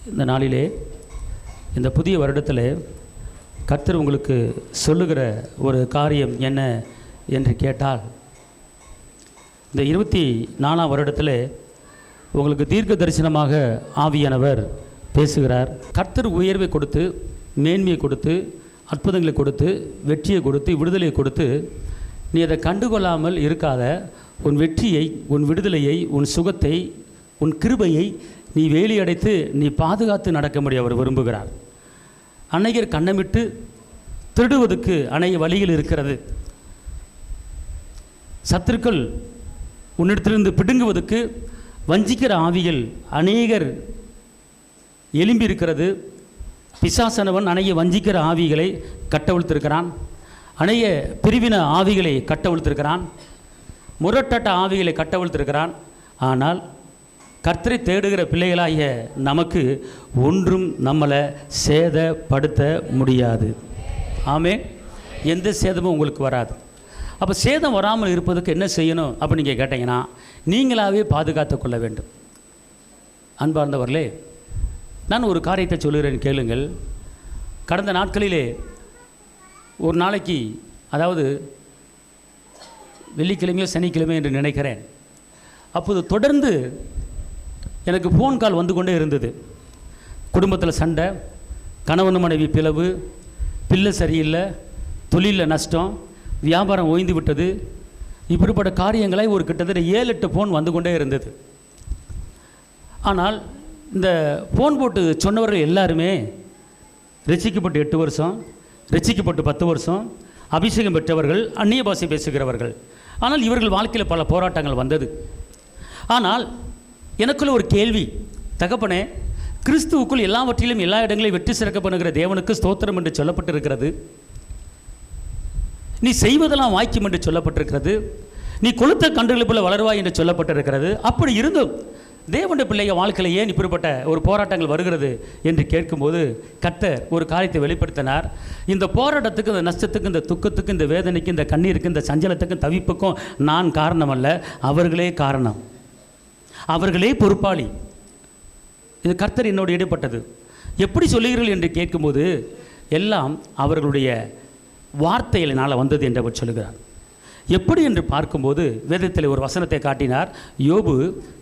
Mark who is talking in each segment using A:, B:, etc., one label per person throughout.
A: இந்த நாளிலே, இந்த புதிய வருடத்தில் கர்த்தர் உங்களுக்கு சொல்லுகிற ஒரு காரியம் என்ன என்று கேட்டால், இந்த 24ஆம் வருடத்தில் உங்களுக்கு தீர்க்க தரிசனமாக ஆவியானவர் பேசுகிறார். கர்த்தர் உயர்வை கொடுத்து, மேன்மையை கொடுத்து, அற்புதங்களை கொடுத்து, வெற்றியை கொடுத்து, விடுதலையை கொடுத்து, நீ அதை கண்டுகொள்ளாமல் இருக்காத. உன் வெற்றியை, உன் விடுதலையை, உன் சுகத்தை, உன் கிருபையை நீ வேலியடைத்து நீ பாதுகாத்து நடக்க முடிய அவர் விரும்புகிறார். அநேகர் கண்ணமிட்டு திருடுவதற்கு அநேக வழிகள் இருக்கிறது. சத்துருக்கள் உன்னிடத்திலிருந்து பிடுங்குவதற்கு வஞ்சிக்கிற ஆவிகள் அநேகர் எழும்பி இருக்கிறது. பிசாசனவன் அநேக வஞ்சிக்கிற ஆவிகளை கட்டவிழ்த்திருக்கிறான். அநேக பிரிவின ஆவிகளை கட்டவிழ்த்திருக்கிறான். முரட்டட்ட ஆவிகளை கட்டவிழ்த்திருக்கிறான். ஆனால் கர்த்தரை தேடுகிற பிள்ளைகளாகிய நமக்கு ஒன்றும் நம்மளை சேதப்படுத்த முடியாது. ஆமே, எந்த சேதமும் உங்களுக்கு வராது. அப்போ சேதம் வராமல் இருப்பதுக்கு என்ன செய்யணும் அப்படின்னு நீங்கள் கேட்டிங்கன்னா, நீங்களாகவே பாதுகாத்து கொள்ள வேண்டும். அன்பார்ந்தவர்களே, நான் ஒரு காரியத்தை சொல்லுகிறேன், கேளுங்கள். கடந்த நாட்களிலே ஒரு நாளைக்கு, அதாவது வெள்ளிக்கிழமையோ சனிக்கிழமையோ என்று நினைக்கிறேன், அப்போது தொடர்ந்து எனக்கு ஃபோன் கால் வந்து கொண்டே இருந்தது. குடும்பத்தில் சண்டை, கணவன் மனைவி பிளவு, பிள்ளை சரியில்லை, தொழிலில் நஷ்டம், வியாபாரம் ஓய்ந்து விட்டது, இப்படிப்பட்ட காரியங்களை ஒரு கிட்டத்தட்ட 7-8 ஃபோன் வந்து கொண்டே இருந்தது. ஆனால் இந்த ஃபோன் போட்டு சொன்னவர்கள் எல்லாருமே ரட்சிக்கப்பட்டு 8 வருஷம், ரட்சிக்கப்பட்டு 10 வருஷம், அபிஷேகம் பெற்றவர்கள், அந்நிய பாஷை பேசுகிறவர்கள். ஆனால் இவர்கள் வாழ்க்கையில் பல போராட்டங்கள் வந்தது. ஆனால் எனக்குள்ள ஒரு கேள்வி, தகப்பனே, கிறிஸ்துவுக்குள் எல்லாவற்றிலும் எல்லா இடங்களையும் வெற்றி சிறக்க பண்ணுகிற தேவனுக்கு ஸ்தோத்திரம் என்று சொல்லப்பட்டிருக்கிறது. நீ செய்வதெல்லாம் வாய்க்கும் என்று சொல்லப்பட்டிருக்கிறது. நீ கொளுத்த கன்றுகளை போல வளர்வாய் என்று சொல்லப்பட்டிருக்கிறது. அப்படி இருந்தும் தேவனுடைய பிள்ளைய வாழ்க்கையில் ஏன் இப்படிப்பட்ட ஒரு போராட்டங்கள் வருகிறது என்று கேட்கும்போது கர்த்தர் ஒரு காரியத்தை வெளிப்படுத்தினார். இந்த போராட்டத்துக்கு, இந்த நஷ்டத்துக்கு, இந்த துக்கத்துக்கு, இந்த வேதனைக்கு, இந்த கண்ணீருக்கு, இந்த சஞ்சலத்துக்கும் தவிப்புக்கும் நான் காரணம் அல்ல, அவர்களே காரணம், அவர்களே பொறுப்பாளி. இது கர்த்தர் என்னோடு ஈடுபட்டது. எப்படி சொல்லுகிறீர்கள் என்று கேட்கும்போது எல்லாம் அவர்களுடைய வார்த்தைகளினால் வந்தது என்று அவர் சொல்லுகிறார். எப்படி என்று பார்க்கும்போது வேதத்தில் ஒரு வசனத்தை காட்டினார். யோபு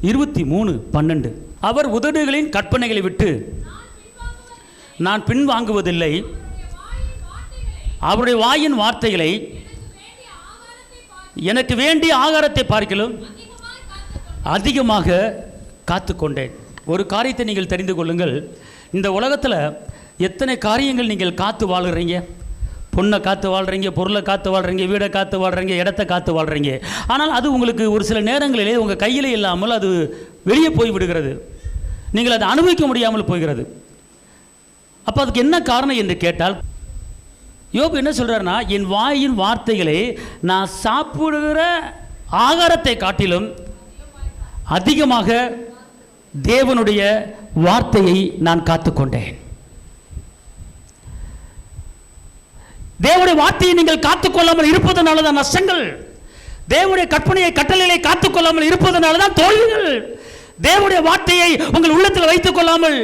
A: 23:12. அவர் உதடுகளின் கற்பனைகளை விட்டு நான் பின்வாங்குவதில்லை, அவருடைய வாயின் வார்த்தைகளை எனக்கு வேண்டிய ஆகாரத்தை பார்க்கலும் அதிகமாக காத்து கொண்டேன். ஒரு காரியத்தை நீங்கள் தெரிந்து கொள்ளுங்கள். இந்த உலகத்தில் எத்தனை காரியங்கள் நீங்கள் காத்து வாழ்கிறீங்க. பொண்ணை காத்து வாழ்கிறீங்க, பொருளை காத்து வாழ்கிறீங்க, வீடை காத்து வாழ்கிறீங்க, இடத்தை காத்து வாழ்கிறீங்க. ஆனால் அது உங்களுக்கு ஒரு சில நேரங்களிலே உங்கள் கையில் இல்லாமல் அது வெளியே போய் விடுகிறது. நீங்கள் அதை அனுபவிக்க முடியாமல் போகிறது. அப்போ அதுக்கு என்ன காரணம் என்று கேட்டால், யோபு என்ன சொல்கிறாருன்னா, என் வாயின் வார்த்தைகளை நான் சாப்பிடுகிற ஆகாரத்தை காட்டிலும் அதிகமாக தேவனுடைய வார்த்தையை நான் காத்துக்கொண்டேன். தேவனுடைய வார்த்தையை நீங்கள் காத்துக்கொள்ளாமல் இருப்பதனால தான் நஷ்டங்கள். தேவனுடைய கற்பனையை, கட்டளைகளை காத்துக்கொள்ளாமல் இருப்பதனால தான் தோல்விகள். தேவனுடைய வார்த்தையை உங்கள் உள்ளத்தில் வைத்துக் கொள்ளாமல்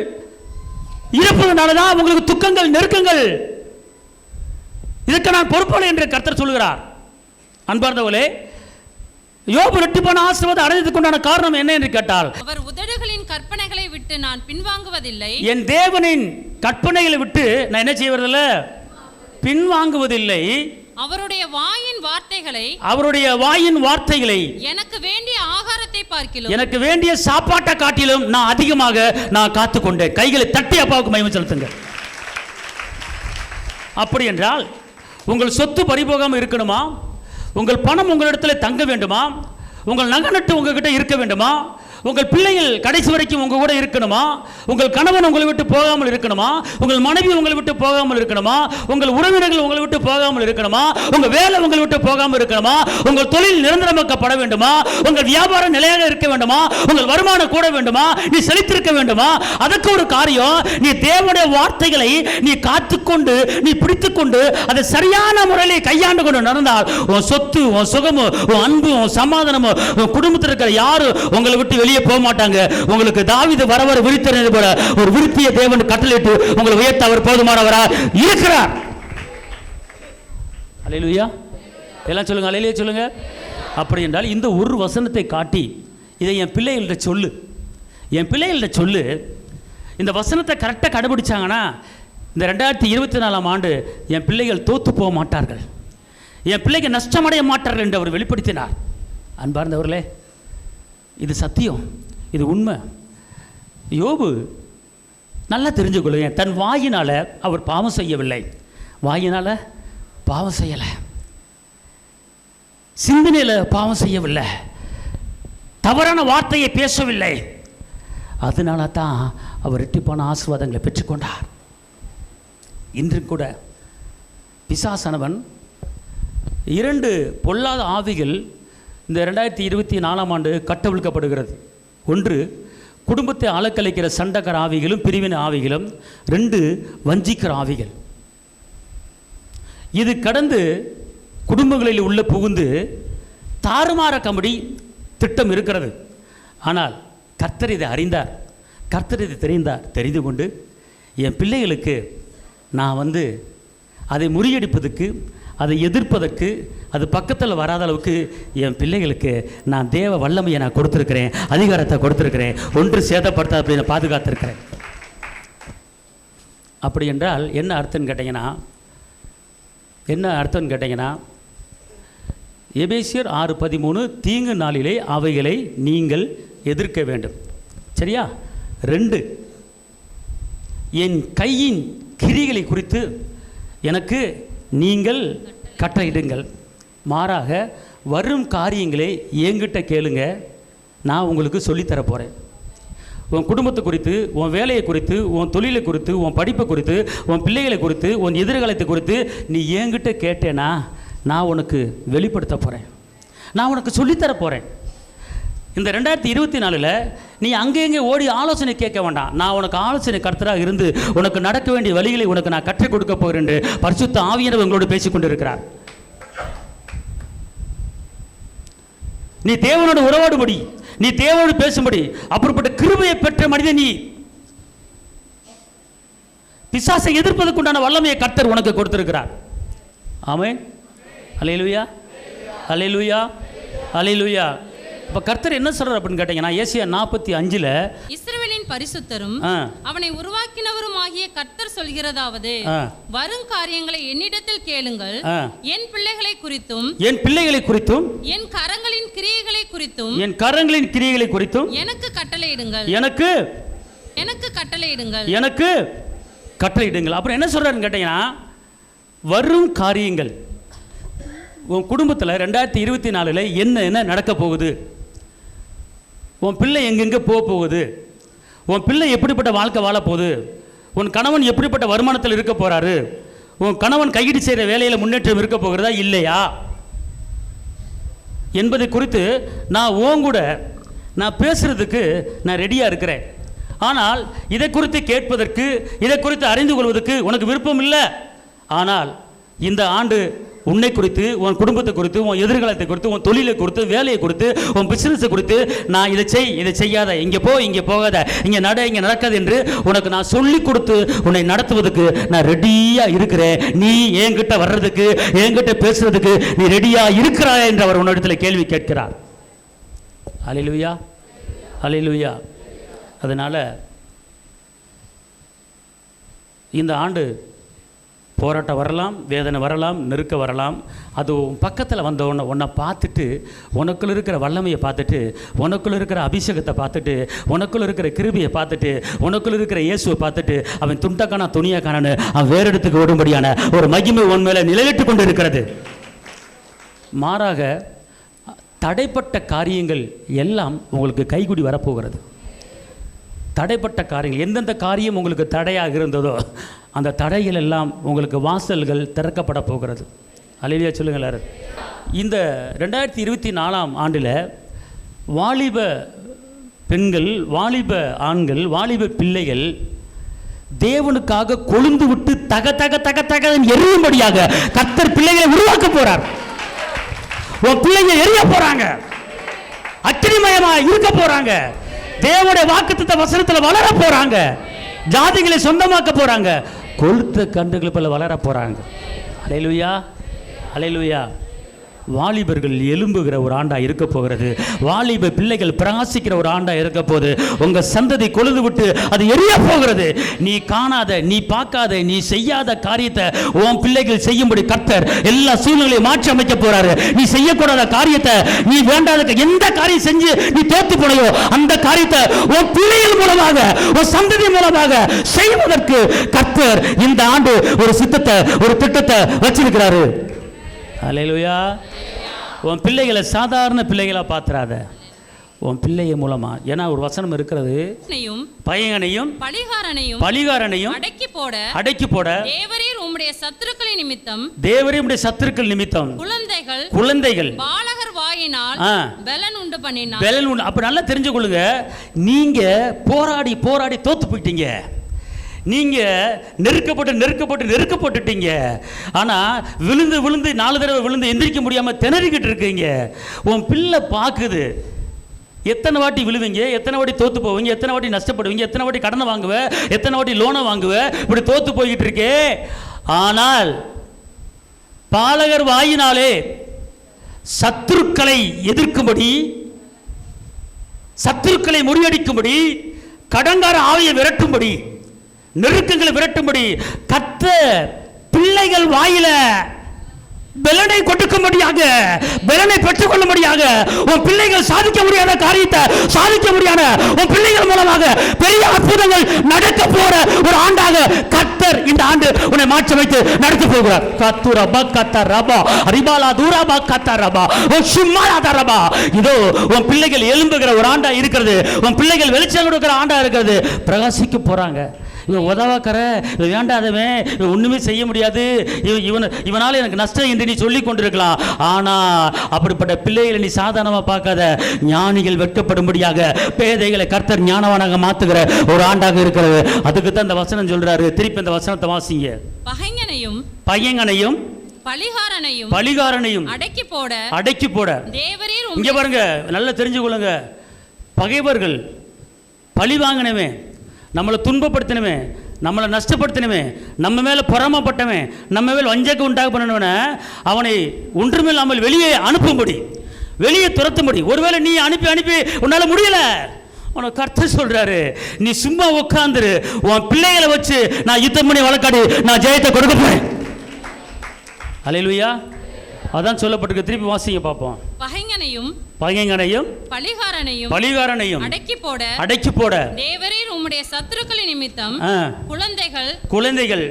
A: இருப்பதனால தான் உங்களுக்கு துக்கங்கள், நெருக்கங்கள். இதற்கு நான் பொறுப்பாளி என்று கர்த்தர் சொல்கிறார். அன்பார்ந்தவர்களே, யோபு இரட்டிப்பான ஆசீர்வாதம் அடைந்ததுக்கு உண்டான காரணம் என்ன என்று கேட்டால்,
B: அவர் உதடுகளின் கற்பனைகளை விட்டு நான் பின்வாங்குவதில்லை,
A: என் தேவனின் கற்பனைகளை விட்டு நான் என்ன செய்வதில்ல, பின்வாங்குவதில்லை.
B: அவருடைய வாயின் வார்த்தைகளை
A: எனக்கு வேண்டிய
B: ஆகாரத்தை பார்க்கிலும்,
A: எனக்கு வேண்டிய சாப்பாட்டை காட்டிலும் நான் அதிகமாக நான் காத்துக்கொண்டேன். கைகளை தட்டி அப்பாவுக்கு மகிமை செலுத்துங்க. அப்படி என்றால் உங்கள் சொத்து பறிபோகாமல் இருக்கணுமா? உங்கள் பணம் உங்களிடத்தில் தங்க வேண்டுமா? உங்கள் நகை நட்டு உங்ககிட்ட இருக்க வேண்டுமா? உங்கள் பிள்ளைகள் கடைசி வரைக்கும் உங்க கூட இருக்கணுமா? உங்கள் கணவன் உங்களை விட்டு போகாமல் இருக்கணுமா? உங்கள் மனைவி உங்களை விட்டு போகாமல் இருக்கணுமா? உங்கள் உறவினர்கள் உங்களை விட்டு போகாமல் இருக்கணுமா? உங்கள் வேலை உங்களை விட்டு போகாமல் இருக்கணுமா? உங்கள் தொழில் நிரந்தரமாக்கப்பட வேண்டுமா? உங்கள் வியாபாரம் நிலையாக இருக்க வேண்டுமா? உங்கள் வருமானம் கூட வேண்டுமா? நீ செழித்திருக்க வேண்டுமா? அதற்கு ஒரு காரியம், நீ தேவனுடைய வார்த்தைகளை நீ காத்துக்கொண்டு, நீ பிடித்துக்கொண்டு அதை சரியான முறையில் கையாண்டு கொண்டு நடந்தால் உன் சொத்து, உன் சுகமோ, உன் அன்பு, உன் சமாதானமோ, உன் குடும்பத்தில் இருக்கிற யாரும் உங்களை விட்டு வெளியே வெளியே போக மாட்டாங்க. உங்களுக்கு தாவீது வர விரித்தது போல ஒரு விருத்திய தேவன் கட்டளையிட்டு உங்களை உயர்த்த அவர் போதுமானவரா இருக்கிறார். அல்லேலூயா, எல்லாம் சொல்லுங்க, அல்லேலூயா சொல்லுங்க. அப்படி என்றால் இந்த ஒரு வசனத்தை காட்டி இதை என் பிள்ளைகள்கிட்ட சொல்லு, என் பிள்ளைகள்கிட்ட சொல்லு. இந்த வசனத்தை கரெக்டாக கடைபிடிச்சாங்கன்னா இந்த 2024ஆம் ஆண்டு என் பிள்ளைகள் தோற்று போக மாட்டார்கள், என் பிள்ளைகள் நஷ்டமடைய மாட்டார்கள் என்று அவர் வெளிப்படுத்தினார். அன்பார்ந்தவர்களே, இது சத்தியம், இது உண்மை. யோபு நல்லா தெரிஞ்சுக்கொள்ளுங்க, தன் வாயினால் அவர் பாவம் செய்யவில்லை, வாயினால் பாவம் செய்யலை, சிந்தனையில் பாவம் செய்யவில்லை, தவறான வார்த்தையை பேசவில்லை. அதனால தான் அவர் இரட்டிப்பான ஆசீர்வாதங்களை பெற்றுக்கொண்டார். இன்று கூட பிசாசானவன் 2 பொல்லாத ஆவிகள் இந்த 2024ஆம் ஆண்டு கட்டவிழ்க்கப்படுகிறது. ஒன்று குடும்பத்தை அலக்கழிக்கிற சண்டகர ஆவிகளும் பிரிவினை ஆவிகளும், 2 வஞ்சிக்கிற ஆவிகள். இது கடந்து குடும்பங்களில் உள்ள புகுந்து தாறுமாறக்கபடி திட்டம் இருக்கிறது. ஆனால் கர்த்தர் இதை அறிந்தார், கர்த்தர் இதை தெரிந்து கொண்டு என் பிள்ளைகளுக்கு நான் அதை முறியடிப்பதற்கு, அதை எதிர்ப்பதற்கு, அது பக்கத்தில் வராத அளவுக்கு என் பிள்ளைகளுக்கு நான் தேவ வல்லமையை நான் கொடுத்துருக்கிறேன், அதிகாரத்தை கொடுத்துருக்கிறேன், ஒன்று சேதப்படுத்தாத அப்படி நான் பாதுகாத்திருக்கிறேன். அப்படி என்றால் என்ன அர்த்தம்னு கேட்டிங்கன்னா எபேசியர் 6:13 தீங்கு நாளிலே அவைகளை நீங்கள் எதிர்க்க வேண்டும். சரியா? 2 என் கையின் கிரிகளை குறித்து எனக்கு நீங்கள் கட்டளையிடுங்கள், மாறாக வரும் காரியங்களை என்கிட்ட கேளுங்க, நான் உங்களுக்கு சொல்லித்தர போகிறேன். உன் குடும்பத்தை குறித்து, உன் வேலையை குறித்து, உன் தொழிலை குறித்து, உன் படிப்பை குறித்து, உன் பிள்ளைகளை குறித்து, உன் எதிர்காலத்தை குறித்து நீ என்கிட்ட கேட்டேனா நான் உனக்கு வெளிப்படுத்த போகிறேன், நான் உனக்கு சொல்லித்தர போகிறேன். இந்த 2024 நீ அங்கேயே ஓடி ஆலோசனை கேட்க வேண்டாம். நான் உனக்கு ஆலோசனை கர்த்தராக இருந்து உனக்கு நடக்க வேண்டிய வழிகளை உனக்கு நான் கற்றுக் கொடுக்க போகிறேன் என்று பரிசுத்த ஆவியானவர் உங்களோடு பேசிக் கொண்டிருக்கிறார். நீ தேவனோடு உறவாடும்படி, நீ தேவனோடு பேசும்படி அப்படிப்பட்ட கிருபையை பெற்ற மனிதன் நீ. பிசாசை எதிர்ப்பதற்குண்டான வல்லமையை கர்த்தர் உனக்கு கொடுத்திருக்கிறார். ஆமென். அல்லேலூயா, அல்லேலூயா, அல்லேலூயா. இப்போ கர்த்தர் என்ன சொல்றார் அப்படின்னு கேட்டீங்கன்னா, ஏசாயா 45
B: இஸ்ரவேலின் பரிசுத்தரும் அவனை உருவாக்கினவரும் ஆகிய கர்த்தர் சொல்கிறதாவது, வரும் காரியங்களை என்னிடத்தில் கேளுங்கள், என் பிள்ளைகளை குறித்தும் என் கரங்களின் கிரியைகளை குறித்தும் எனக்கு கட்டளையிடுங்கள், எனக்கு கட்டளையிடுங்கள். அப்புறம் என்ன சொல்றாருன்னு கேட்டீங்கன்னா, வரும் காரியங்கள் உன் குடும்பத்தில் 2024 என்ன நடக்க போகுது, உன் பிள்ளை எங்கெங்கே போகுது, உன் பிள்ளை எப்படிப்பட்ட வாழ்க்கை வாழப்போகுது, உன் கணவன் எப்படிப்பட்ட வருமானத்தில் இருக்க போகிறாரு, உன் கணவன் கையீடு செய்கிற வேலையில் முன்னேற்றம் இருக்க போகிறதா இல்லையா என்பதை குறித்து நான் பேசுகிறதுக்கு நான் ரெடியாக இருக்கிறேன். ஆனால் இதை குறித்து கேட்பதற்கு, இதை குறித்து அறிந்து கொள்வதற்கு உனக்கு விருப்பம் இல்லை. ஆனால் இந்த ஆண்டு உன்னை குறித்து, உன் குடும்பத்தை குறித்து, உன் எதிர்காலத்தை குறித்து, உன் தொழிலை குறித்து, வேலையை குறித்து, உன் பிசினஸை குறித்து நான் இதை செய்யாத, இங்கே போகாத, இங்கே நடக்காது என்று உனக்கு நான் சொல்லி கொடுத்து உன்னை நடத்துவதற்கு நான் ரெடியாக இருக்கிறேன். நீ என்கிட்ட வர்றதுக்கு, என்கிட்ட பேசுறதுக்கு நீ ரெடியாக இருக்கிறாய் என்று அவர் உன்னிடத்தில் கேள்வி கேட்கிறார். அல்லேலூயா, அல்லேலூயா. அதனால் இந்த ஆண்டு போராட்டம் வரலாம், வேதனை வரலாம், நெருக்க வரலாம். அது பக்கத்தில் வந்த உன்னை பார்த்துட்டு, உனக்குள்ள இருக்கிற வல்லமையை பார்த்துட்டு, உனக்குள்ள இருக்கிற அபிஷேகத்தை பார்த்துட்டு, உனக்குள்ள இருக்கிற கிருபையை பார்த்துட்டு, உனக்குள்ள இருக்கிற இயேசுவை பார்த்துட்டு அவன் துண்டக்கான துணியாக்கானு அவன் வேறு இடத்துக்கு ஓடும்படியான ஒரு மகிமை உன் மேலே நிலையிட்டு கொண்டு இருக்கிறது. மாறாக தடைப்பட்ட காரியங்கள் எல்லாம் உங்களுக்கு கைகூடி வரப்போகிறது. தடைப்பட்ட காரியங்கள், எந்தெந்த காரியம் உங்களுக்கு தடையாக இருந்ததோ அந்த தடைகள் எல்லாம் உங்களுக்கு வாசல்கள் திறக்கப்பட போகிறது. அல்லேலூயா சொல்லுங்கள் எல்லாரும். இந்த 2024ஆம் ஆண்டில் வாலிப பெண்கள், வாலிப ஆண்கள், வாலிப பிள்ளைகள் தேவனுக்காக கொழுந்து விட்டு தக எரியும்படியாக கர்த்தர் பிள்ளைகளை உருவாக்க போறார். உன் பிள்ளைங்க எரிய போறாங்க, அக்கினிமயமா இருக்க போறாங்க.
A: தேவனுடைய வாக்குத்தத்த வசனத்துல வளர போறாங்க, ஜாதிகளை சொந்தமாக்க போறாங்க, கொழுத்த கன்றுகள் போல வளர போறாங்க. அல்லேலூயா, அல்லேலூயா. வாலிபர்கள் எழும்புகிற ஒரு ஆண்டா இருக்க போகிறது. வாலிப பிள்ளைகள் பிரகாசிக்கிற ஒரு ஆண்டா இருக்க போகுது. உங்க சந்ததி கொழுந்து விட்டு அது எரிய போகிறது. நீ காணாத, நீ பார்க்காத, நீ செய்யாத காரியத்தை உன் பிள்ளைகள் செய்யும்படி கர்த்தர் எல்லா சூழ்நிலையும் மாற்றி அமைக்க போறாரு. நீ செய்யக்கூடாத காரியத்தை, நீ வேண்டாத எந்த காரியம் செஞ்சு நீ தோத்து போனையோ அந்த காரியத்தை உன் பிள்ளைகள் மூலமாக, உன் சந்ததி மூலமாக செய்வதற்கு கர்த்தர் இந்த ஆண்டு ஒரு சித்தத்தை, ஒரு திட்டத்தை வச்சிருக்கிறாரு. அல்லேலூயா. உன் பிள்ளைகளை சாதாரண பிள்ளைகளா பாத்துறாத, உன் பிள்ளைய மூலமா. ஏன்னா ஒரு வசனம் இருக்கிறது, பையனையும் பலிகாரனையும் அடக்கி போட
C: தேவரீர் உம்முடைய சத்துருக்களின் நிமித்தம்,
A: தேவரீர் உம்முடைய சத்துருக்கள் நிமித்தம் குழந்தைகள்
C: பாலகர் வாயினால் பலன் உண்டு பண்ணினார்.
A: பலன் உண்டு. அப்ப நல்லா தெரிஞ்சு கொள்ளுங்க, நீங்க போராடி போராடி தோத்து போயிட்டீங்க. நீங்க நெருக்கப்பட்டுட்டீங்க. ஆனா விழுந்து 4 தடவை விழுந்து எந்திரிக்க முடியாம திணறிக்கிட்டு இருக்கீங்க. உன் பிள்ளை பாக்குது. எத்தனை வாட்டி விழுவீங்க, எத்தனை வாட்டி தோத்து போவீங்க, எத்தனை வாட்டி நஷ்டப்படுவீங்க, எத்தனை வாட்டி கடனை வாங்குவ, எத்தனை வாட்டி லோனை வாங்குவ, இப்படி தோத்து போய்கிட்டு இருக்கே. ஆனால் பாலகர் வாயினாலே சத்துருக்களை எதிர்க்கும்படி, சத்துருக்களை முறியடிக்கும்படி, கடங்கார ஆவியை விரட்டும்படி, நெருக்கங்களை விரட்டும்படி கர்த்தர் பிள்ளைகள் வாயில பலனை கொடுக்கும்படியாக, பலனை பெற்றுக் கொள்ளும்படியாக, உன் பிள்ளைகள் சாதிக்க முடியாத காரியத்தை சாதிக்க முடியாத உன் பிள்ளைகள் மூலமாக பெரிய அற்புதங்கள் நடக்க போற ஒரு ஆண்டாக கர்த்தர் இந்த ஆண்டு உன்னை மாற்றி வைத்து நடத்தி போகிறார். கத்துரபா கத்தரபா அரிபாலா தூரபா கத்தரபா ஓ சும்மாதரபா. இதோ உன் பிள்ளைகள் எழும்புகிற ஒரு ஆண்டா இருக்கிறது. உன் பிள்ளைகள் வெளிச்சம் கொடுக்கிற ஆண்டா இருக்கிறது. பிரகாசிக்க போறாங்க. இவன் உதவாக்கற, இவன் வேண்டாதவன், இவன் ஒண்ணுமே செய்ய முடியாது, இவனால எனக்கு நஷ்டம் என்று நீ சொல்லி கொண்டிருக்கலாம். ஆனா அப்படிப்பட்ட பிள்ளைகளை நீ சாதாரணமா பார்க்காத. ஞானிகள் வெட்கப்படும்படியாக பேதைகளை கர்த்தர் ஞானவானாக மாத்துகிற ஒரு ஆண்டாக இருக்கிறது. அதுக்கு தான் இந்த வசனம் சொல்றாரு. திருப்பி இந்த வசனத்தை வாசிங்க. பையங்கனையும் பலிகாரனையும் அடக்கி போட தேவரீர். இங்க பாருங்க, நல்லா தெரிஞ்சு கொள்ளுங்க. பகைவர்கள், பழி வாங்கினவே, நம்மளை துன்பப்படுத்தினவே, நம்மளை நஷ்டப்படுத்தினவே, நம்ம மேலே பொறாமப்பட்டவன், நம்ம மேல் வஞ்சகம் உண்டாக பண்ணவன அவனை ஒன்றுமில்லாமல் வெளியே அனுப்பும்படி, வெளியே துரத்தும்படி. ஒருவேளை நீ அனுப்பி உன்னால முடியல, உனக்கு கர்த்தர் சொல்றாரு, நீ சும்மா உட்கார்ந்துரு, உன் பிள்ளைகளை வச்சு நான் யுத்தம் பண்ணி வழக்காடி நான் ஜெயத்தை கொடுக்க போறேன். அல்லேலூயா. அதான் சொல்லப்பட்டிருக்கு. திருப்பி வாசிங்க பார்ப்போம். பகைங்கனையும் பலிகாரனையும் அடக்கி போட தேவரீர் உம்முடைய சத்துருக்களின் நிமித்தம் குழந்தைகள்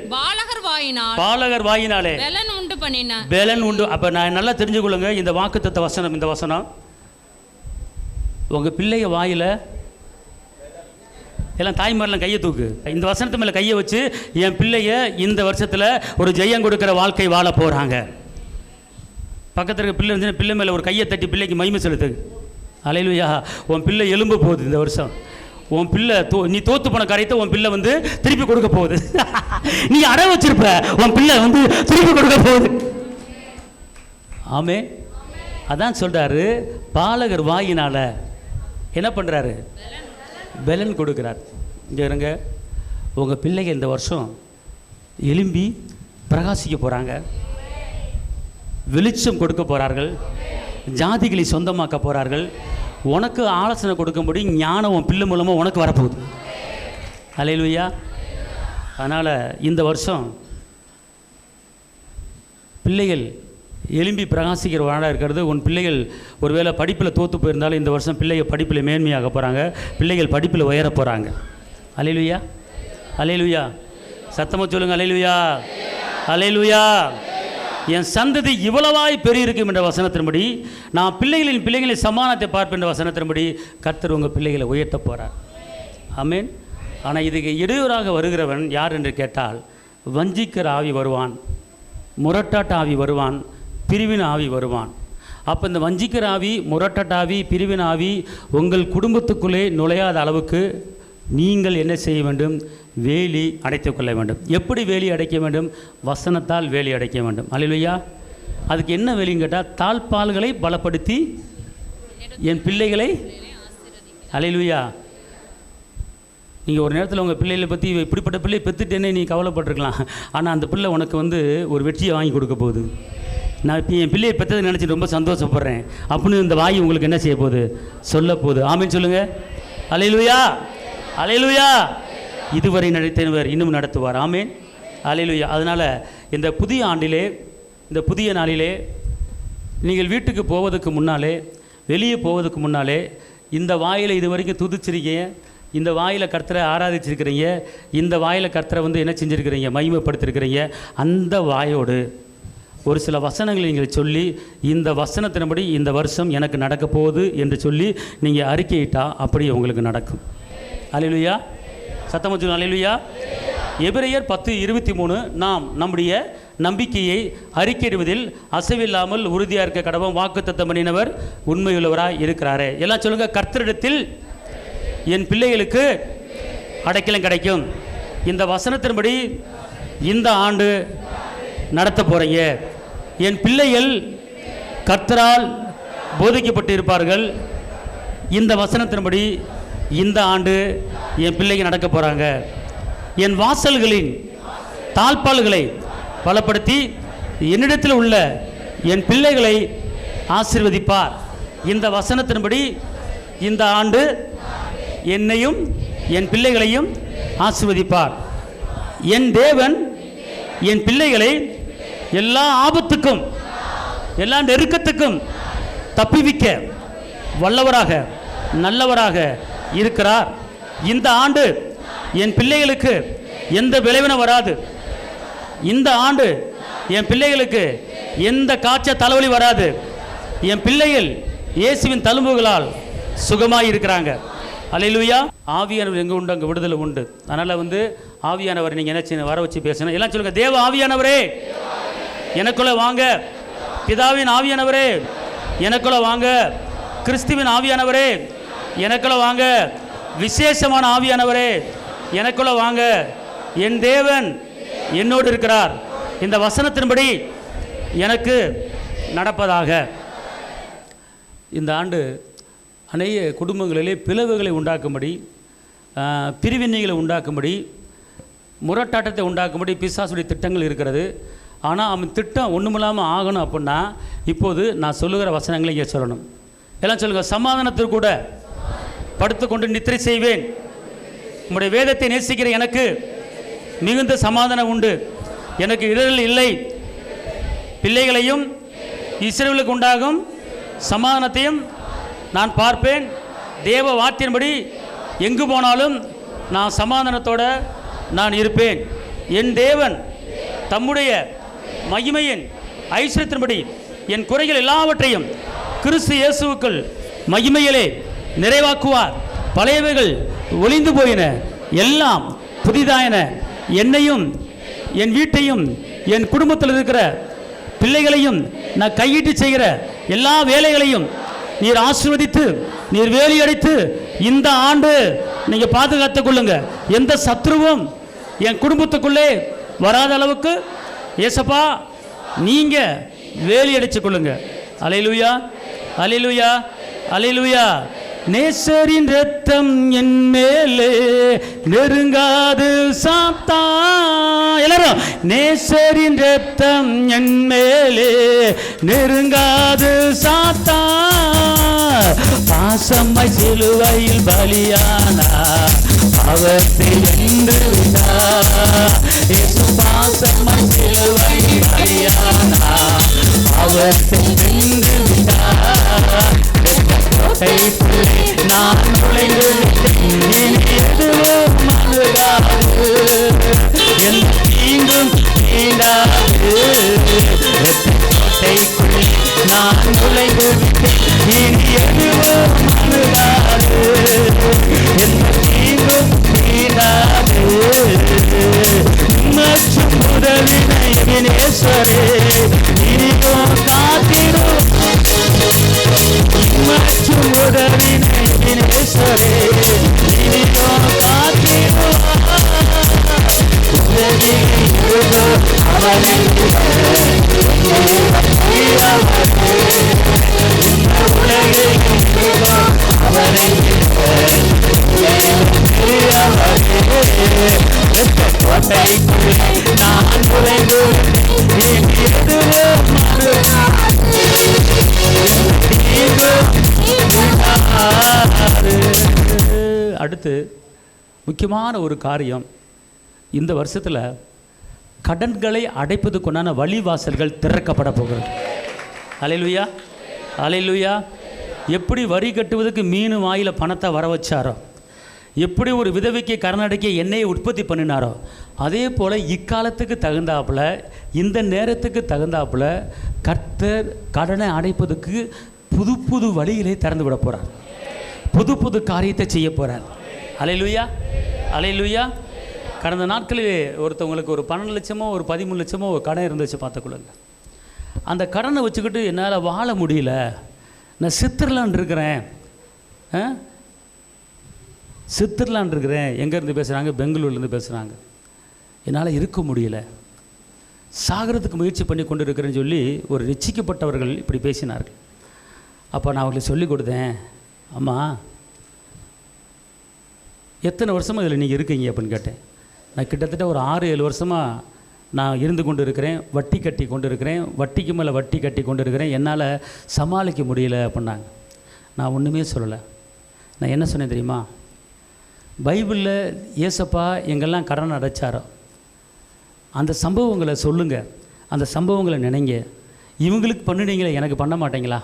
A: பாலகர் வாயினாலே பலன் உண்டு பண்ணினார். பலன் உண்டு. அப்ப நான் நல்லா தெரிஞ்சு கொள்ளுங்க, இந்த வாக்குத்தத்த வசனம், இந்த வசனம் உங்க பிள்ளைய வாயில எல்லாம் தாய்மாரெல்லாம் கையை தூக்கு. இந்த வசனத்து மேல கையை வச்சு என் பிள்ளைய இந்த வருஷத்துல ஒரு ஜெயம் கொடுக்கிற வாழ்க்கை வாழ போறாங்க. பக்கத்தில் இருக்க பிள்ளை இருந்துச்சுன்னா பிள்ளை மேலே ஒரு கையை தட்டி பிள்ளைக்கு மகிமை செலுத்து. அல்லேலூயா. உன் பிள்ளை எலும்பு போகுது இந்த வருஷம். உன் பிள்ளை நீ தோத்து போன காரியத்தை உன் பிள்ளை வந்து திருப்பி கொடுக்க போகுது. நீ அட வச்சிருப்ப, உன் பிள்ளை வந்து திருப்பி கொடுக்க போகுது. ஆமே. அதான் சொல்றாரு, பாலகர் வாயினால என்ன பண்றாரு? பலன் கொடுக்கிறார். இங்க இருங்க, உங்க பிள்ளைங்க இந்த வருஷம் எலும்பி பிரகாசிக்க போறாங்க, வெளிச்சம் கொடுக்க போறார்கள், ஜாதிகளை சொந்தமாக்க போறார்கள். உனக்கு ஆலோசனை கொடுக்கும்படி ஞானம் உன் பிள்ளை மூலமாக உனக்கு வரப்போகுது. அல்லேலூயா. அதனால் இந்த வருஷம் பிள்ளைகள் எலும்பி பிரகாசிக்கிற வாழ இருக்கிறது. உன் பிள்ளைகள் ஒருவேளை படிப்பில் தோற்று போயிருந்தாலும் இந்த வருஷம் பிள்ளைகள் படிப்பில் மேன்மையாக போகிறாங்க, பிள்ளைகள் படிப்பில் உயர போகிறாங்க. அல்லேலூயா, அல்லேலூயா. சத்தமாக சொல்லுங்கள், அல்லேலூயா, அல்லேலூயா. என் சந்ததி இவ்வளவாய் பெரியிருக்கும் என்ற வசனத்தின்படி, நான் பிள்ளைகளின் சமானத்தை பார்ப்பேன் என்ற வசனத்தின்படி கர்த்தர் உங்கள் பிள்ளைகளை உயர்த்த போகிறார். ஆமேன். ஆனால் இதுக்கு இடையூறாக வருகிறவன் யார் என்று கேட்டால், வஞ்சிக்கிற ஆவி வருவான், முரட்டாட்ட ஆவி வருவான், பிரிவின் ஆவி வருவான். அப்போ இந்த வஞ்சிக்கிற ஆவி, முரட்டாட்ட ஆவி, பிரிவின் ஆவி உங்கள் குடும்பத்துக்குள்ளே நுழையாத அளவுக்கு நீங்கள் என்ன செய்ய வேண்டும்? வேலி அடைத்துக் கொள்ள வேண்டும். எப்படி வேலி அடைக்க வேண்டும்? வசனத்தால் வேலி அடைக்க வேண்டும். அல்லேலூயா. அதுக்கு என்ன வேலின்னு கேட்டால், தாழ்பால்களை பலப்படுத்தி என் பிள்ளைகளை, அல்லேலூயா, நீங்கள் ஒரு நேரத்தில் உங்கள் பிள்ளைகளை பற்றி இப்படிப்பட்ட பிள்ளையை பெற்றுட்டேன்னே நீ கவலைப்பட்டிருக்கலாம். ஆனால் அந்த பிள்ளை உனக்கு வந்து ஒரு வெற்றியை வாங்கி கொடுக்க போகுது. நான் இப்போ என் பிள்ளையை பெற்றதை நினச்சிட்டு ரொம்ப சந்தோஷப்படுறேன் அப்படின்னு இந்த வாய் உங்களுக்கு என்ன செய்ய போகுது, சொல்ல போகுது. ஆமீன் சொல்லுங்கள். அல்லேலூயா, அல்லேலூயா. இதுவரை நடத்தினவர் இன்னும் நடத்துவார். ஆமீன், அல்லேலூயா. அதனால் இந்த புதிய ஆண்டிலே, இந்த புதிய நாளிலே நீங்கள் வீட்டுக்கு போவதுக்கு முன்னாலே, வெளியே போவதுக்கு முன்னாலே இந்த வாயில் இது வரைக்கும் துதிச்சிருக்கீங்க, இந்த வாயில் கர்த்தரை ஆராதிச்சிருக்கிறீங்க, இந்த வாயில் கர்த்தரை வந்து என்ன செஞ்சுருக்கிறீங்க, மகிமைப்படுத்திருக்கிறீங்க. அந்த வாயோடு ஒரு சில வசனங்களை நீங்கள் சொல்லி, இந்த வசனத்தின்படி இந்த வருஷம் எனக்கு நடக்க போகுது என்று சொல்லி நீங்கள் அறிக்கையிட்டால் அப்படி உங்களுக்கு நடக்கும். அல்லேலூயா. சத்தமா சொல்லுங்க, அல்லேலூயா. எபிரெயர் 10:23 நாம் நம்முடைய நம்பிக்கையை அறிக்கையிடுவதில் அசைவில்லாமல் உறுதியாக இருக்க கடவுள் வாக்குத்தத்தம் பண்ணினவர் உண்மையுள்ளவராய் இருக்கிறாரே. எல்லாம் சொல்லுங்கள், கர்த்தரிடத்தில் என் பிள்ளைகளுக்கு அடைக்கலம் கிடைக்கும். இந்த வசனத்தின்படி இந்த ஆண்டு நடத்த போகிறீங்க. என் பிள்ளைகள் கர்த்தரால் போதிக்கப்பட்டு இருப்பார்கள். இந்த வசனத்தின்படி இந்த ஆண்டு என் பிள்ளைகள் நடக்க போகிறாங்க. என் வாசல்களின் தாழ்பால்களை பலப்படுத்தி என்னிடத்தில் உள்ள என் பிள்ளைகளை ஆசீர்வதிப்பார். இந்த வசனத்தின்படி இந்த ஆண்டு என்னையும் என் பிள்ளைகளையும் ஆசீர்வதிப்பார். என் தேவன் என் பிள்ளைகளை எல்லா ஆபத்துக்கும் எல்லா நெருக்கத்துக்கும் தப்பிவிக்க வல்லவராக நல்லவராக இருக்கிறார். இந்த ஆண்டு என் பிள்ளைகளுக்கு எந்த விளைவினம் வராது. இந்த ஆண்டு என் பிள்ளைகளுக்கு எந்த காய்ச்சல் தலைவலி வராது. என் பிள்ளைகள் இயேசுவின் தழும்புகளால் சுகமாக இருக்கிறாங்க. அல்லேலூயா. ஆவியானவர் எங்கே உண்டு அங்கே விடுதலை உண்டு. அதனால் வந்து ஆவியானவர் நீங்கள் என்ன செய்யணும், வர வச்சு பேசணும். எல்லாம் சொல்லுங்கள், தேவ ஆவியானவரே எனக்குள்ளே வாங்க. பிதாவின் ஆவியானவரே எனக்குள்ளே வாங்க. கிறிஸ்துவின் ஆவியானவரே எனக்குள்ளே வாங்க. விசேஷமான ஆவியானவரே எனக்குள்ளே வாங்க. என் தேவன் என்னோடு இருக்கிறார். இந்த வசனத்தின்படி எனக்கு நடப்பதாக. இந்த ஆண்டு அநேக குடும்பங்களிலே பிளவுகளை உண்டாக்கும்படி, பிரிவினைகளை உண்டாக்கும்படி, முரட்டாட்டத்தை உண்டாக்கும்படி பிசாசுடைய திட்டங்கள் இருக்கிறது. ஆனால் அவன் திட்டம் ஒன்றுமில்லாமல் ஆகணும் அப்படின்னா இப்போது நான் சொல்லுகிற வசனங்களை இங்கே சொல்லணும். எல்லாம் சொல்லுங்கள், சமாதானத்திற்கு கூட படுத்துக்கொண்டு நித்திரை செய்வேன். உம்முடைய வேதத்தை நேசிக்கிற எனக்கு மிகுந்த சமாதானம் உண்டு. எனக்கு இடர்கள் இல்லை. பிள்ளைகளையும் இஸ்ரவேலுக்கு உண்டாகும் சமாதானத்தையும் நான் பார்ப்பேன். தேவ வார்த்தையின்படி எங்கு போனாலும் நான் சமாதானத்தோடு நான் இருப்பேன். என் தேவன் தம்முடைய மகிமையின் ஐஸ்வரியத்தின்படி என் குறைகள் எல்லாவற்றையும் கிறிஸ்து இயேசுவுக்குள் மகிமையிலே நிறைவாக்குவார். பழையவைகள் ஒளிந்து போயின, எல்லாம் புதிதாயின. என்னையும் என் வீட்டையும் என் குடும்பத்தில் இருக்கிற பிள்ளைகளையும் நான் கையிட்டு செய்கிற எல்லா வேலைகளையும் நீர் ஆசீர்வதித்து நீர் வேலி அடைத்து இந்த ஆண்டு நீங்கள் பாதுகாத்துக் கொள்ளுங்க. எந்த சத்ருவும் என் குடும்பத்துக்குள்ளே வராத அளவுக்கு ஏசப்பா நீங்க வேலி அடைத்துக் கொள்ளுங்க. அல்லேலூயா, அல்லேலூயா, அல்லேலூயா. நேசரின் இரத்தம் என் மேலே நெருங்காது சாத்தா. எல்லாரும், நேசரின் இரத்தம் என் மேலே நெருங்காது சாத்தா. பாசமாய் சிலுவையில் பலியானா அவத்தை வென்று விட்டார். இயேசு பாசமாய் சிலுவையில் பலியானா அவத்தை வென்று விட்டார். நான் நுழைந்து இனி எதுவும் அணுகாது, என் தீங்கும் தீண்டாது. கோட்டைக்குள்ளே நான் நுழைந்து இனி எதுவும் அணுகாது, என் தீங்கும் தீண்டாது. மற்றும் உதவினை வினேஸ்வரே இனியோ காத்திடும். மற்றும் உதவினை வினேஸ்வரே இனியோ காத்திடும். அவரை
B: கோட்டைக்குள்ளே நான் நுழைந்து அடுத்து முக்கியமான ஒரு காரியம், இந்த வருஷத்தில் கடன்களை அடைப்பதுக்குண்டான வழிவாசல்கள் திறக்கப்பட போகிறது. அல்லேலூயா, அல்லேலூயா. எப்படி வரி கட்டுவதற்கு மீன் வாயில பணத்தை வர வச்சாரோ, எப்படி ஒரு விதவைக்கு கரணடைக்க எண்ணெயை உற்பத்தி பண்ணினாரோ, அதே போல் இக்காலத்துக்கு தகுந்தாப்புல, இந்த நேரத்துக்கு தகுந்தாப்புல கர்த்தர் கடனை அடைப்பதுக்கு புது புது வழிகளை திறந்து விட போகிறார். புது புது காரியத்தை செய்ய போகிறார். அல்லேலூயா, அல்லேலூயா. கடந்த நாட்களில் ஒருத்தவங்களுக்கு ஒரு 12 லட்சமோ ஒரு 13 லட்சமோ ஒரு கடன் இருந்துச்சு பார்த்துக்கொள்ளுங்க. அந்த கடனை வச்சுக்கிட்டு என்னால் வாழ முடியல, நான் சித்திரலான் இருக்கிறேன், சித்திரலான் இருக்கிறேன். எங்கேருந்து பேசுகிறாங்க? பெங்களூர்லேருந்து பேசுகிறாங்க. என்னால் இருக்க முடியல, சாகிறதுக்கு முயற்சி பண்ணி கொண்டு இருக்கிறேன்னு சொல்லி ஒரு ரட்சிக்கப்பட்டவர்கள் இப்படி பேசினார்கள். அப்போ நான் அவங்களுக்கு சொல்லிக் கொடுத்தேன், அம்மா எத்தனை வருஷமாக இதில் நீங்கள் இருக்கீங்க அப்படின்னு கேட்டேன். நான் கிட்டத்தட்ட ஒரு 6-7 வருஷமாக நான் இருந்து கொண்டு இருக்கிறேன், வட்டி கட்டி கொண்டு இருக்கிறேன், வட்டிக்கு மேலே வட்டி கட்டி கொண்டு இருக்கிறேன், என்னால் சமாளிக்க முடியல அப்படின்னாங்க. நான் ஒன்றுமே சொல்லலை. நான் என்ன சொன்னேன் தெரியுமா? பைபிளில் ஏசப்பா எங்கெல்லாம் கடன் அடைச்சாரோ அந்த சம்பவங்களை சொல்லுங்கள், அந்த சம்பவங்களை நினைங்க. இவங்களுக்கு பண்ணினீங்களே, எனக்கு பண்ண மாட்டீங்களா?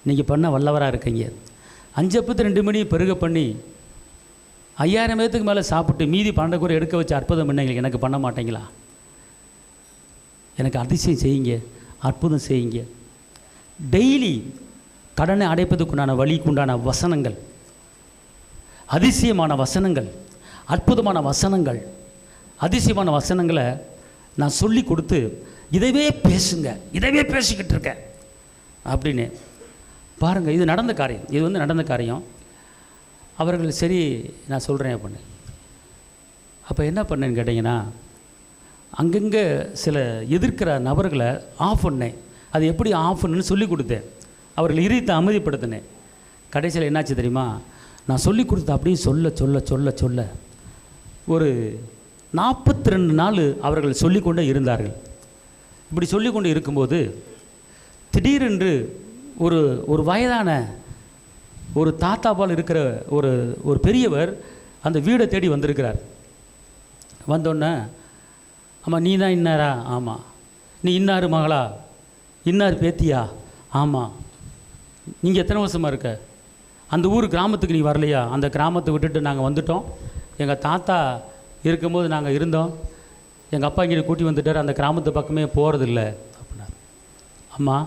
B: நீங்கள் பண்ண வல்லவராக இருக்கீங்க. 5 அப்பத்து 2 மணி பெருக பண்ணி 5000 பேத்துக்கு மேலே சாப்பிட்டு மீதி 12 கூட எடுக்க வச்சு அற்புதம் பண்ணீங்க, எனக்கு பண்ண மாட்டீங்களா? எனக்கு அதிசயம் செய்யுங்க, அற்புதம் செய்யுங்க. டெய்லி கடனை அடைப்பதுக்குண்டான வழிக்குண்டான வசனங்கள், அதிசயமான வசனங்கள், அற்புதமான வசனங்கள், அதிசயமான வசனங்களை நான் சொல்லி கொடுத்து இதவே பேசுங்க, இதவே பேசிக்கிட்டு இருக்கேன் அப்படின்னு பாருங்கள். இது நடந்த காரியம், இது வந்து நடந்த காரியம். அவர்கள் சரி நான் சொல்கிறேன் அப்படின்னு. அப்போ என்ன பண்ணேன்னு கேட்டிங்கன்னா, அங்கங்கே சில எதிர்க்கிற நபர்களை ஆஃப் பண்ணேன். அது எப்படி ஆஃப் பண்ணுன்னு சொல்லி கொடுத்தேன், அவர்கள் இருத்தை அமைதிப்படுத்தினேன். கடைசியில் என்னாச்சு தெரியுமா? நான் சொல்லி கொடுத்த அப்படியே சொல்ல சொல்ல சொல்ல சொல்ல ஒரு 42 நாள் அவர்கள் சொல்லிக்கொண்டே இருந்தார்கள். இப்படி சொல்லிக்கொண்டு இருக்கும்போது திடீரென்று ஒரு வயதான ஒரு தாத்தா போல் இருக்கிற ஒரு பெரியவர் அந்த வீடை தேடி வந்திருக்கிறார். வந்தோடனே, ஆமாம் நீ தான் இன்னாரா? ஆமாம். நீ இன்னார் மகளா? இன்னார் பேத்தியா? ஆமாம். நீங்கள் எத்தனை வருஷமாக இருக்க? அந்த ஊர் கிராமத்துக்கு நீ வரலையா? அந்த கிராமத்தை விட்டுட்டு நாங்கள் வந்துட்டோம், எங்கள் தாத்தா இருக்கும்போது நாங்கள் இருந்தோம், எங்கள் அப்பா இங்கே கூட்டி வந்துட்டார், அந்த கிராமத்து பக்கமே போகிறதில்ல அப்படின்னார். அம்மா,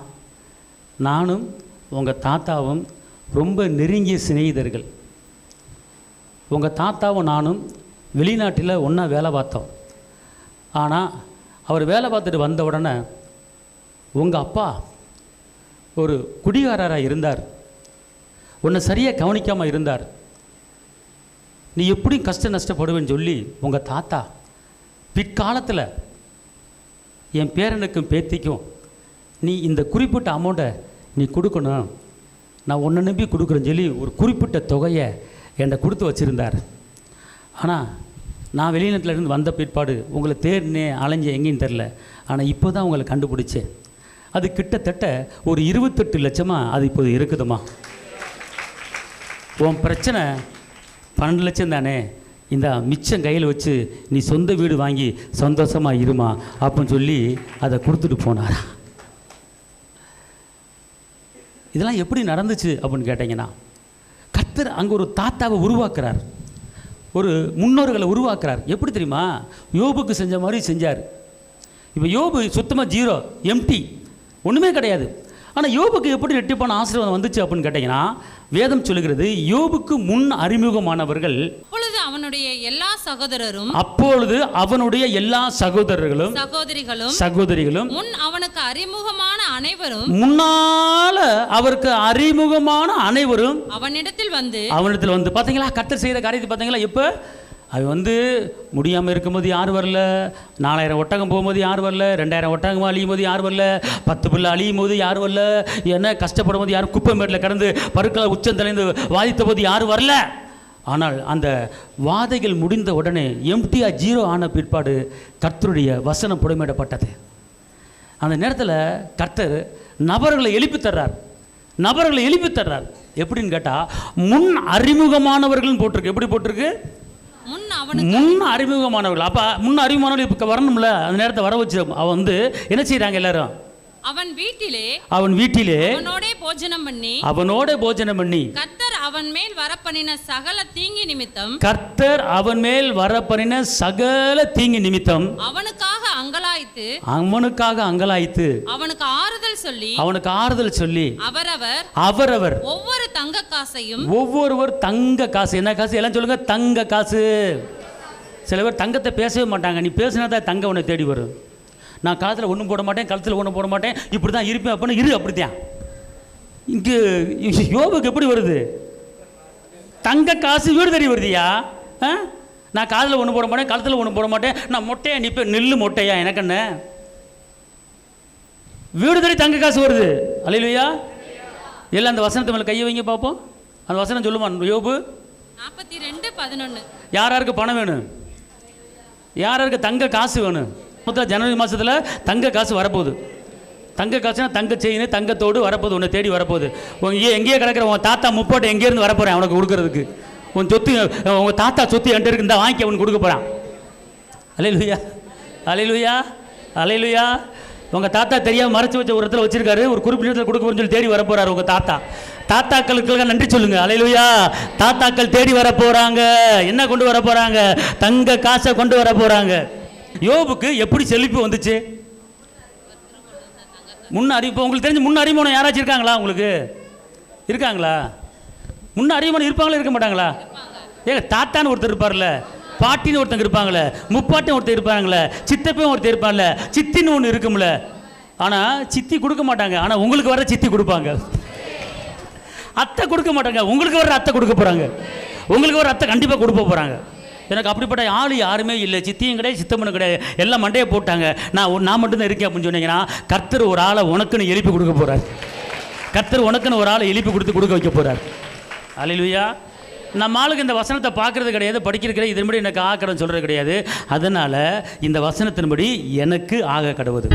B: நானும் உங்கள் தாத்தாவும் ரொம்ப நெருங்கிய சிநேகிதர்கள். உங்கள் தாத்தாவும் நானும் வெளிநாட்டில் ஒன்றா வேலை பார்த்தோம். ஆனால் அவர் வேலை பார்த்துட்டு வந்த உடனே உங்கள் அப்பா ஒரு குடிகாரராக இருந்தார், உன்னை சரியாக கவனிக்காமல் இருந்தார், நீ எப்படி நஷ்டப்படுவேன்னு சொல்லி உங்கள் தாத்தா பிற்காலத்தில் என் பேரனுக்கும் பேத்திக்கும் நீ இந்த குறிப்பிட்ட அமௌண்ட்டை நீ கொடுக்கணும், நான் உன்னை நம்பி கொடுக்குறேன்னு சொல்லி ஒரு குறிப்பிட்ட தொகையை என்கிட்ட கொடுத்து வச்சுருந்தார். ஆனால் நான் வெளிநாட்டிலேருந்து வந்த பிற்பாடு உங்களை தேடினே அலைஞ்சேன், எங்கேயும் தெரில. ஆனால் இப்போ தான் உங்களை கண்டுபிடிச்சேன். அது கிட்டத்தட்ட ஒரு 28 லட்சமாக அது இப்போது இருக்குதுமா. உன் பிரச்சனை 12 லட்சம் தானே, இந்த மிச்சம் கையில் வச்சு நீ சொந்த வீடு வாங்கி சந்தோஷமாக இருமா அப்படின்னு சொல்லி அதை கொடுத்துட்டு போனார். இதெல்லாம் எப்படி நடந்துச்சு அப்படின்னு கேட்டிங்கன்னா, கர்த்தர் அங்கே ஒரு தாத்தாவை உருவாக்குறார், ஒரு முன்னோர்களை உருவாக்குறார். எப்படி தெரியுமா? யோபுக்கு செஞ்ச மாதிரி செஞ்சார். இப்போ யோபு சுத்தமாக 0, எம்டி, ஒன்றுமே கிடையாது. ஆனால் யோபுக்கு எப்படி ரெட்டிப்பான ஆசீர்வாதம் வந்துச்சு அப்படின்னு கேட்டிங்கன்னா, வேதம் சொல்லுகிறது, யோபுக்கு முன் அறிமுகமானவர்கள்
C: அவனுடைய எல்லா சகோதரரும்,
B: அப்பொழுது அவனுடைய எல்லா சகோதரர்களும் சகோதரிகளும்
C: முன் அவனுக்கு அறிமுகமான அனைவரும்,
B: முன்னால அவருக்கு அறிமுகமான அனைவரும் அவனிடத்தில் வந்து பார்த்தீங்களா? கர்த்தர் செய்கிற காரியத்தை பார்த்தீங்களா? இப்போ அவன் வந்து முடியாமல் இருக்கும்போது யார் வரல, 4000 ஒட்டகம் போகும்போது யார் வரல, 2000 ஒட்டகம் அழியும் போது யார் வரல, 10 பிள்ளை அழியும் போது யார் வரல, என்ன கஷ்டப்படும் போது யாரும் குப்பை மேட்டில் கிடந்து பருக்களை உச்சம் தலைந்து வாதித்த போது யாரும் வரல. ஆனால் அந்த வாதைகள் முடிந்த உடனே எம்டியாக 0 ஆன பிற்பாடு கர்த்தருடைய வசனம் புடமிடப்பட்டது. அந்த நேரத்தில் கர்த்தர் நபர்களை எழுப்பி தர்றார். எப்படின்னு கேட்டால் முன் அறிமுகமானவர்கள்னு போட்டிருக்கு. எப்படி போட்டிருக்கு? முன் அறிமுகமானவர்கள். அப்போ முன் அறிமுகமானவர்கள் இப்போ வரணும்ல, அந்த நேரத்தை வர வச்சு அவன் வந்து என்ன செய்கிறாங்க எல்லாரும்? அவன் வீட்டிலே அவனோட போஜனம் பண்ணி கர்த்தர் அவன் மேல் வரப்பண்ணின சகல தீங்கி நிமித்தம் அவனுக்காக அங்கலாய்த்து அவனுக்கு ஆறுதல் சொல்லி அவரவர் ஒவ்வொருவர் தங்க காசு. என்ன காசு? எல்லாம் சொல்லுங்க, தங்க காசு. சில பேர் தங்கத்தை பேசவே மாட்டாங்க. நீ பேசினா தான் தங்கம் உன்னை தேடி வரும். நான் காலத்தில் ஒன்றும் போட மாட்டேன், கழுத்தில் ஒன்றும் போட மாட்டேன், இப்படி தான் இருப்பேன் அப்படின்னு அப்படித்தான். இங்கே யோபுக்கு எப்படி வருது? தங்க காசு வீடு தேடி வருதியா? நான் காதில் ஒன்று போட மாட்டேன், கழுத்தில் ஒன்று போட மாட்டேன், நான் மொட்டையா நிற்பேன். நெல்லு மொட்டையா எனக்கு என்ன? வீடு தேடி தங்க காசு வருது. அல்லேலூயா. எல்லாம் அந்த வசனத்து மேலே கையை வைங்க பார்ப்போம். அந்த வசனம் சொல்லுவான் யோபு 42:11. யாருக்கு பணம் வேணும்? யாருக்கு தங்க காசு வேணும்? மொத்தம் ஜனவரி மாதத்தில் தங்க காசு வரப்போகுது. தங்க காசுனா தங்க செயின், தங்கத்தோடு வரப்போகுது. உன்னை தேடி வரப்போகுது. எங்கேயே கிடக்கிற உன் தாத்தா முப்பாட்டை எங்கேருந்து வரப்போகிறேன் அவனுக்கு கொடுக்கறதுக்கு. உன் சொத்து, உங்கள் தாத்தா சொத்து என்கிட்ட இருக்கு, இந்த வாங்கி அவனுக்கு கொடுக்க போகிறான். அல்லேலூயா. உங்கள் தாத்தா தெரியாமல் மறைச்சி வச்ச ஒரு இடத்துல வச்சிருக்காரு, ஒரு குறிப்பிட்ட இடத்துல கொடுக்க போகிறேன்னு சொல்லி தேடி வர போகிறாரு உங்கள் தாத்தா. தாத்தாக்களுக்கு நன்றி சொல்லுங்க. அல்லேலூயா. தாத்தாக்கள் தேடி வர போகிறாங்க. என்ன கொண்டு வர போகிறாங்க? தங்க காசை கொண்டு வர போகிறாங்க. யோபுக்கு எப்படி செழிப்பு வந்துச்சு? இப்போ உங்களுக்கு தெரிஞ்சு முன் அறிமுகம் யாராச்சும் இருக்காங்களா? உங்களுக்கு இருக்காங்களா? முன்ன அறிமுகம் இருப்பாங்களா, இருக்க மாட்டாங்களா? ஏங்க, தாத்தான்னு ஒருத்தர் இருப்பார்ல, பாட்டின்னு ஒருத்தங்க இருப்பாங்களே, முப்பாட்டின்னு ஒருத்தர் இருப்பாங்களே, சித்தப்பையும் ஒருத்தர் இருப்பாங்கல்ல, சித்தின்னு ஒன்று இருக்கும்ல. ஆனால் சித்தி கொடுக்க மாட்டாங்க. ஆனால் உங்களுக்கு வர சித்தி கொடுப்பாங்க. அத்தை கொடுக்க மாட்டாங்க, உங்களுக்கு வர அத்தை கொடுக்க போகிறாங்க. உங்களுக்கு வர அத்தை கண்டிப்பாக கொடுக்க போகிறாங்க. எனக்கு அப்படிப்பட்ட ஆள் யாருமே இல்லை. சித்தியும் கிடையாது, சித்தம்மனும் கிடையாது. எல்லாம் மண்டையை போட்டாங்க. நான் மட்டும்தான் இருக்கேன் அப்படின்னு சொன்னீங்கன்னா, கர்த்தர் ஒரு ஆளை உனக்குன்னு எழுப்பி கொடுக்க போகிறார். கர்த்தர் உனக்குன்னு ஒரு ஆளை எழுப்பி கொடுக்க வைக்க போகிறார். அல்லேலூயா. நம்ம ஆளுக்கு இந்த வசனத்தை பார்க்கறது கிடையாது, படிக்கிறது இதன்படி எனக்கு ஆக்கறன்னு சொல்கிறது கிடையாது. அதனால் இந்த வசனத்தின்படி எனக்கு ஆக கடவுது.